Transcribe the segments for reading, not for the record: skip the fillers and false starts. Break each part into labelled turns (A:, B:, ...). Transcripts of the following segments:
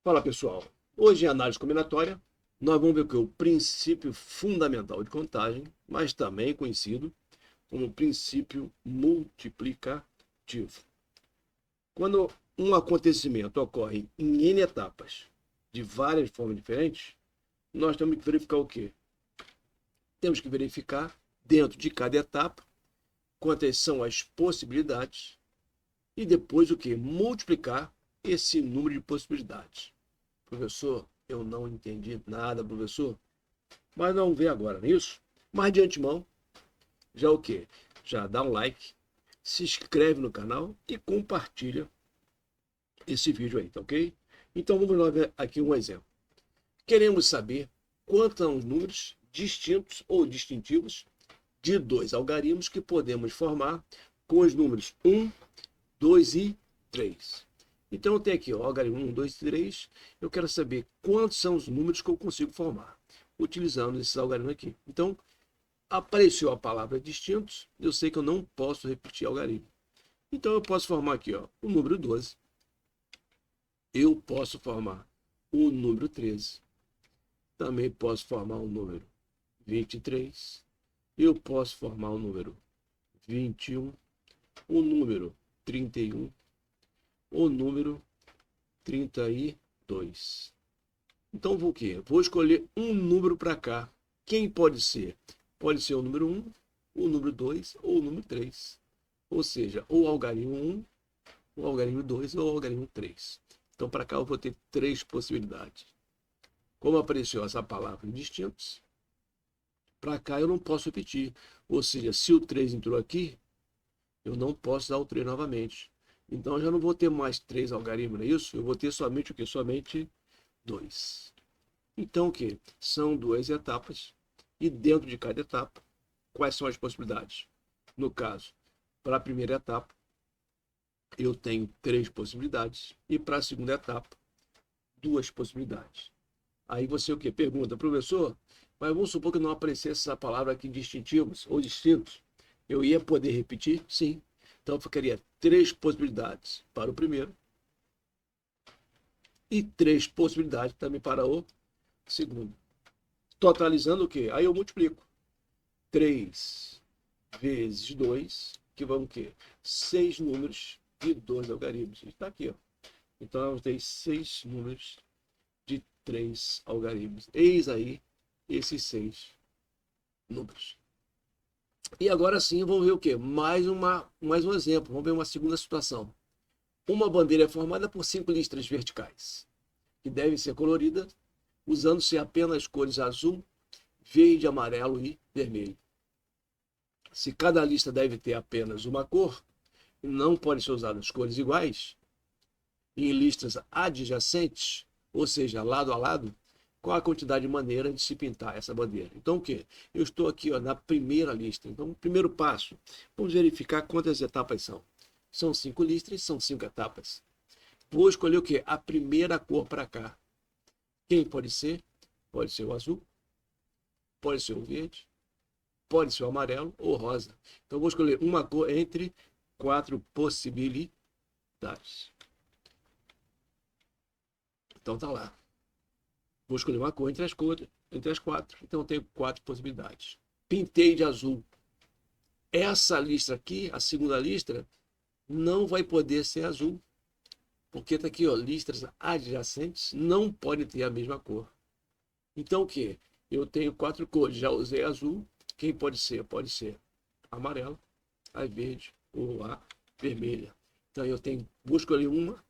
A: Fala pessoal, hoje em análise combinatória nós vamos ver o que? O princípio fundamental de contagem, mas também conhecido como princípio multiplicativo. Quando um acontecimento ocorre em N etapas, de várias formas diferentes, nós temos que verificar o quê? Temos que verificar dentro de cada etapa quantas são as possibilidades e depois o que? Multiplicar esse número de possibilidades. Professor, eu não entendi nada, professor. Mas não vê agora, não é isso? Mas de antemão, já o quê? Já dá um like, se inscreve no canal e compartilha esse vídeo aí, tá ok? Então vamos lá ver aqui um exemplo. Queremos saber quantos são os números distintos ou distintivos de dois algarismos que podemos formar com os números 1, 2 e 3. Então eu tenho aqui, ó, algarismo 1, 2 e 3. Eu quero saber quantos são os números que eu consigo formar utilizando esses algarismos aqui. Então, apareceu a palavra distintos, eu sei que eu não posso repetir algarismo. Então eu posso formar aqui, ó, o número 12. Eu posso formar o número 13. Também posso formar o número 23. Eu posso formar o número 21, o número 31, o número 32. Então vou o quê? Vou escolher um número para cá. Quem pode ser? Pode ser o número 1, o número 2 ou o número 3. Ou seja, ou o algarismo 1, o algarismo 2 ou o algarismo 3. Então para cá eu vou ter três possibilidades. Como apareceu essa palavra distintos, para cá eu não posso repetir. Ou seja, se o 3 entrou aqui, eu não posso dar o 3 novamente. Então eu já não vou ter mais três algarismos, não é isso? Eu vou ter somente o que? Somente 2. Então o que? São duas etapas. E dentro de cada etapa, quais são as possibilidades? No caso, para a primeira etapa, eu tenho três possibilidades. E para a segunda etapa, duas possibilidades. Aí você o que? Pergunta, professor, mas vamos supor que não aparecesse essa palavra aqui, distintivos ou distintos. Eu ia poder repetir? Sim. Então eu ficaria três possibilidades para o primeiro e três possibilidades também para o segundo. Totalizando o quê? Aí eu multiplico. 3 vezes 2, que vão o quê? 6 números de 2 algarismos. Está aqui, ó. Então eu tenho 6 números de 3 algarismos. Eis aí esses 6 números. E agora sim, vamos ver o quê? Mais um exemplo. Vamos ver uma segunda situação. Uma bandeira é formada por 5 listras verticais, que devem ser coloridas usando-se apenas cores azul, verde, amarelo e vermelho. Se cada lista deve ter apenas uma cor, e não podem ser usadas cores iguais, em listas adjacentes, ou seja, lado a lado, qual a quantidade de maneira de se pintar essa bandeira? Então, o quê? Eu estou aqui, ó, na primeira lista. Então, primeiro passo, vamos verificar quantas etapas são. São 5 listras, são 5 etapas. Vou escolher o quê? A primeira cor para cá. Quem pode ser? Pode ser o azul, pode ser o verde, pode ser o amarelo ou rosa. Então, vou escolher uma cor entre 4 possibilidades. Então, tá lá. Vou escolher uma cor entre as cores, entre as 4. Então, eu tenho 4 possibilidades. Pintei de azul. Essa lista aqui, a segunda lista, não vai poder ser azul. Porque tá aqui, ó, listas adjacentes não podem ter a mesma cor. Então, o que? Eu tenho 4 cores. Já usei azul. Quem pode ser? Pode ser amarelo, a verde ou a vermelha. Então, eu tenho, vou escolher uma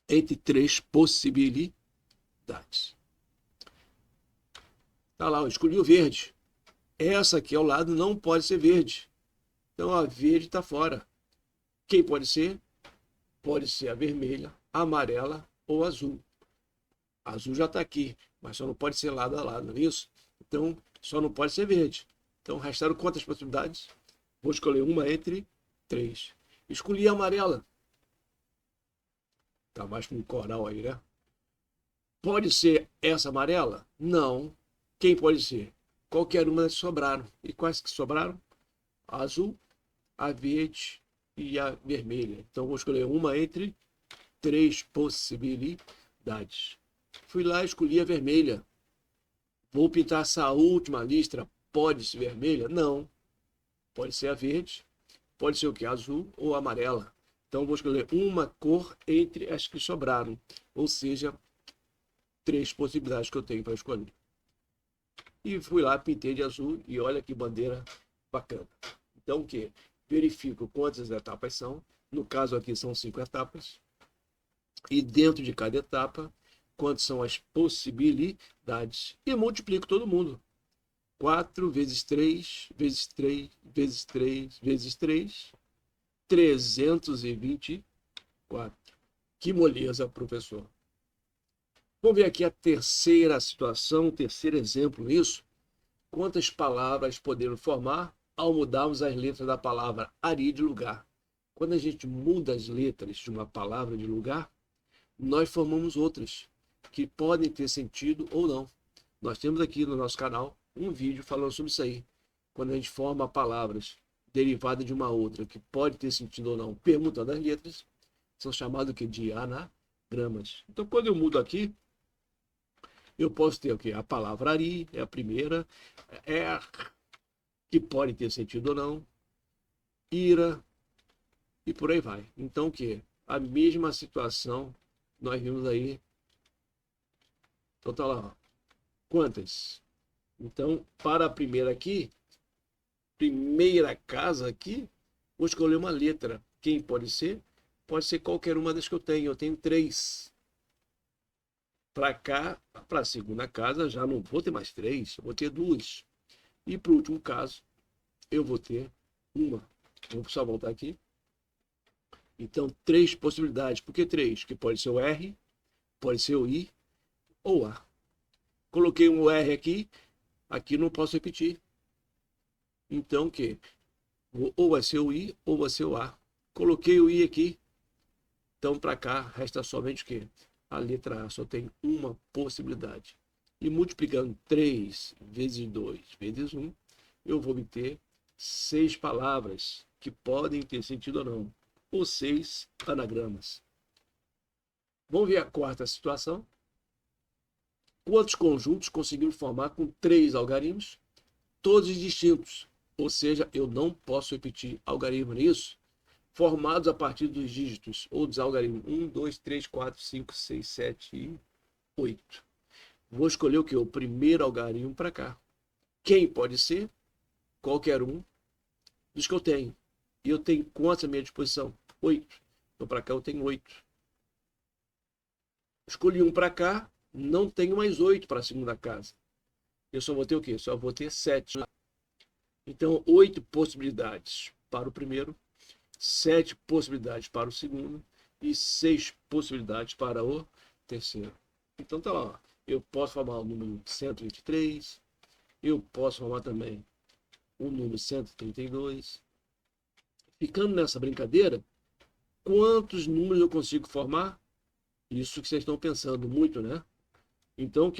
A: entre 3 possibilidades. Tá lá, eu escolhi o verde. Essa aqui ao lado não pode ser verde. Então a verde está fora. Quem pode ser? Pode ser a vermelha, a amarela ou azul. A azul já está aqui, mas só não pode ser lado a lado, não é isso? Então só não pode ser verde. Então restaram quantas possibilidades? Vou escolher uma entre 3. Escolhi a amarela. Tá mais com um coral aí, né? Pode ser essa amarela? Não. Quem pode ser? Qualquer uma das que sobraram. E quais que sobraram? A azul, a verde e a vermelha. Então vou escolher uma entre 3 possibilidades. possibilidades. Fui lá e escolhi a vermelha. Vou pintar essa última listra, pode ser vermelha? Não. Pode ser a verde, pode ser o que? Azul ou amarela. Então vou escolher uma cor entre as que sobraram. Ou seja, 3 possibilidades que eu tenho para escolher. E fui lá, pintei de azul e olha que bandeira bacana. Então o que? Verifico quantas etapas são. No caso aqui são 5 etapas. E dentro de cada etapa, quantas são as possibilidades. E multiplico todo mundo. 4 vezes 3, vezes 3, vezes 3, vezes 3, 324. Que moleza, professor. Vamos ver aqui a terceira situação, o terceiro exemplo nisso. Quantas palavras podemos formar ao mudarmos as letras da palavra Ari de lugar? Quando a gente muda as letras de uma palavra de lugar, nós formamos outras, que podem ter sentido ou não. Nós temos aqui no nosso canal um vídeo falando sobre isso aí. Quando a gente forma palavras derivadas de uma outra, que pode ter sentido ou não, permutando as letras, são chamados de anagramas. Então, quando eu mudo aqui, eu posso ter o quê? A palavra Ari, é a primeira, que pode ter sentido ou não, ira, e por aí vai. Então, o quê? A mesma situação nós vimos aí. Então, tá lá, ó. Quantas? Então, para a primeira aqui, primeira casa aqui, vou escolher uma letra. Quem pode ser? Pode ser qualquer uma das que eu tenho. Eu tenho 3. Para cá, para a segunda casa, já não vou ter mais 3, eu vou ter 2. E para o último caso, eu vou ter uma. Vou só voltar aqui. Então, 3 possibilidades. Por que 3? Que pode ser o R, pode ser o I ou A. Coloquei um R aqui, aqui não posso repetir. Então, o quê? Ou vai ser o I ou vai ser o A. Coloquei o I aqui. Então, para cá, resta somente o quê? A letra A só tem uma possibilidade. E multiplicando 3 vezes 2 vezes 1, eu vou obter 6 palavras que podem ter sentido ou não. Ou 6 anagramas. Vamos ver a quarta situação. Quantos conjuntos conseguimos formar com 3 algarismos, todos distintos? Ou seja, eu não posso repetir algarismo nisso, formados a partir dos dígitos ou dos algarismos 1, 2, 3, 4, 5, 6, 7 e 8. Vou escolher o que? O primeiro algarismo para cá. Quem pode ser? Qualquer um dos que eu tenho. E eu tenho quantos à minha disposição? 8. Então para cá eu tenho 8. Escolhi um para cá, não tenho mais 8 para a segunda casa. Eu só vou ter o quê? Só vou ter 7. Então, 8 possibilidades para o primeiro, 7 possibilidades para o segundo e 6 possibilidades para o terceiro. Então tá lá, ó. Eu posso formar o número 123, eu posso formar também o número 132. Ficando nessa brincadeira, quantos números eu consigo formar? Isso que vocês estão pensando muito, né? Então,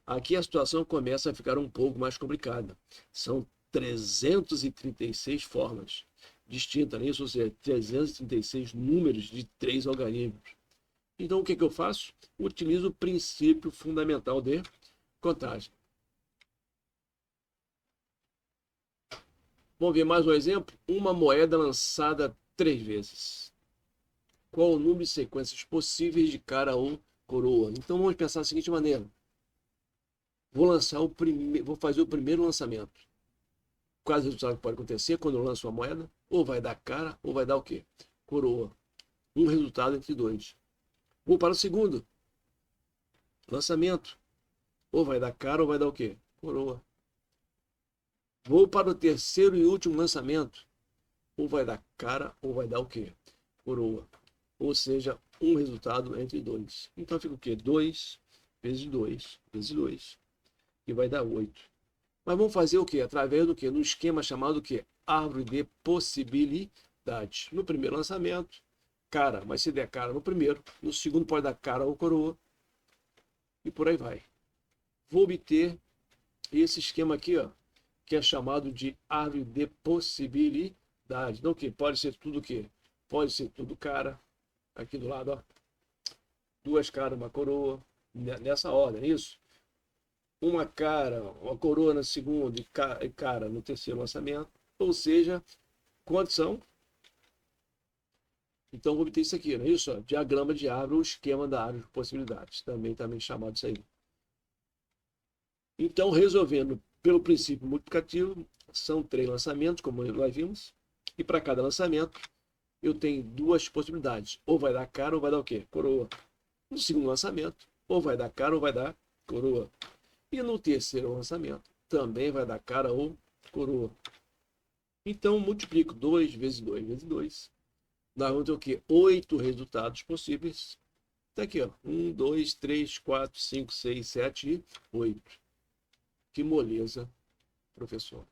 A: aqui a situação começa a ficar um pouco mais complicada. São 336 formas distintas, né? Ou seja, 336 números de 3 algarismos. Então, o que eu faço? Utilizo o princípio fundamental de contagem. Vamos ver mais um exemplo? Uma moeda lançada 3 vezes. Qual o número de sequências possíveis de cara ou coroa? Então, vamos pensar da seguinte maneira. Vou fazer o primeiro lançamento. Quais resultados pode acontecer quando eu lanço uma moeda? Ou vai dar cara, ou vai dar o quê? Coroa. Um resultado entre 2. Vou para o segundo lançamento. Ou vai dar cara, ou vai dar o quê? Coroa. Vou para o terceiro e último lançamento. Ou vai dar cara, ou vai dar o quê? Coroa. Ou seja, um resultado entre 2. Então fica o quê? 2 vezes 2 vezes 2. E vai dar 8. Mas vamos fazer o quê? Através do quê? No esquema chamado o quê? Árvore de possibilidades. No primeiro lançamento, cara, mas se der cara no primeiro, no segundo pode dar cara ou coroa. E por aí vai. Vou obter esse esquema aqui, ó, que é chamado de árvore de possibilidades. Então o quê? Pode ser tudo o quê? Pode ser tudo cara. Aqui do lado, ó. duas caras, uma coroa, nessa ordem, é isso? Uma cara, uma coroa no segundo e cara no terceiro lançamento. Ou seja, quantos são? Então, vou obter isso aqui, não é isso? Diagrama de árvore, o esquema da árvore de possibilidades. Também chamado isso aí. Então, resolvendo pelo princípio multiplicativo, são 3 lançamentos, como nós vimos. E para cada lançamento, eu tenho duas possibilidades. Ou vai dar cara ou vai dar o quê? Coroa. No segundo lançamento, ou vai dar cara ou vai dar coroa. E no terceiro lançamento, também vai dar cara ou coroa. Então, multiplico 2 vezes 2 vezes 2. Nós vamos ter o quê? 8 resultados possíveis. Está aqui, ó. 1, 2, 3, 4, 5, 6, 7 e 8. Que moleza, professor.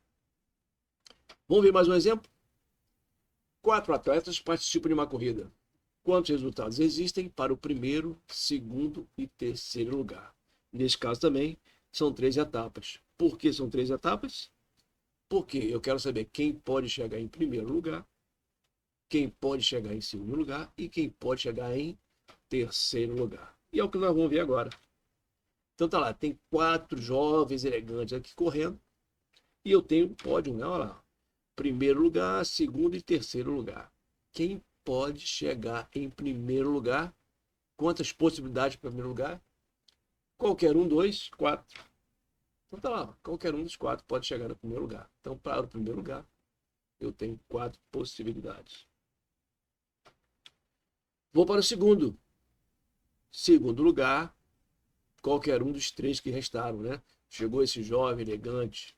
A: Vamos ver mais um exemplo? 4 atletas participam de uma corrida. Quantos resultados existem para o primeiro, segundo e terceiro lugar? Nesse caso também, são 3 etapas. Por que são 3 etapas? Porque eu quero saber quem pode chegar em primeiro lugar, quem pode chegar em segundo lugar e quem pode chegar em terceiro lugar. E é o que nós vamos ver agora. Então tá lá, tem 4 jovens elegantes aqui correndo e eu tenho um pódio, né? Olha lá. Primeiro lugar, segundo e terceiro lugar. Quem pode chegar em primeiro lugar? Quantas possibilidades para primeiro lugar? Qualquer um, 2, 4. Então tá lá, qualquer um dos 4 pode chegar no primeiro lugar. Então, para o primeiro lugar, eu tenho 4 possibilidades. Vou para o segundo. Segundo lugar, qualquer um dos 3 que restaram, né? Chegou esse jovem elegante,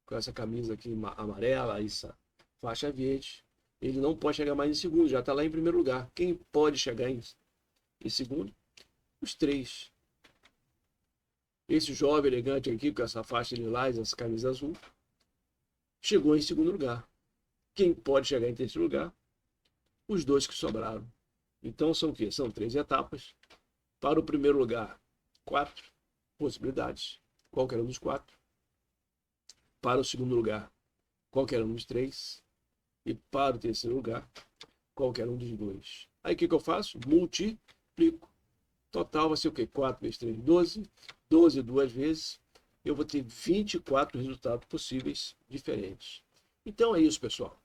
A: com essa camisa aqui amarela, essa faixa verde. Ele não pode chegar mais em segundo, já está lá em primeiro lugar. Quem pode chegar em segundo? Os 3. Esse jovem elegante aqui, com essa faixa lilás, essa camisa azul, chegou em segundo lugar. Quem pode chegar em terceiro lugar? Os 2 que sobraram. Então são o quê? São 3 etapas. Para o primeiro lugar, 4 possibilidades. Qualquer um dos 4. Para o segundo lugar, qualquer um dos 3. E para o terceiro lugar, qualquer um dos 2. Aí o que eu faço? Multiplico. Total vai ser o quê? 4 vezes 3, 12. 12 duas vezes. Eu vou ter 24 resultados possíveis diferentes. Então é isso, pessoal.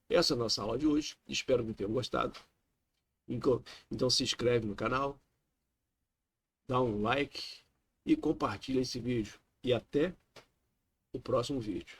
A: Essa é a nossa aula de hoje. Espero que tenham gostado. Então se inscreve no canal, dá um like e compartilha esse vídeo. E até o próximo vídeo.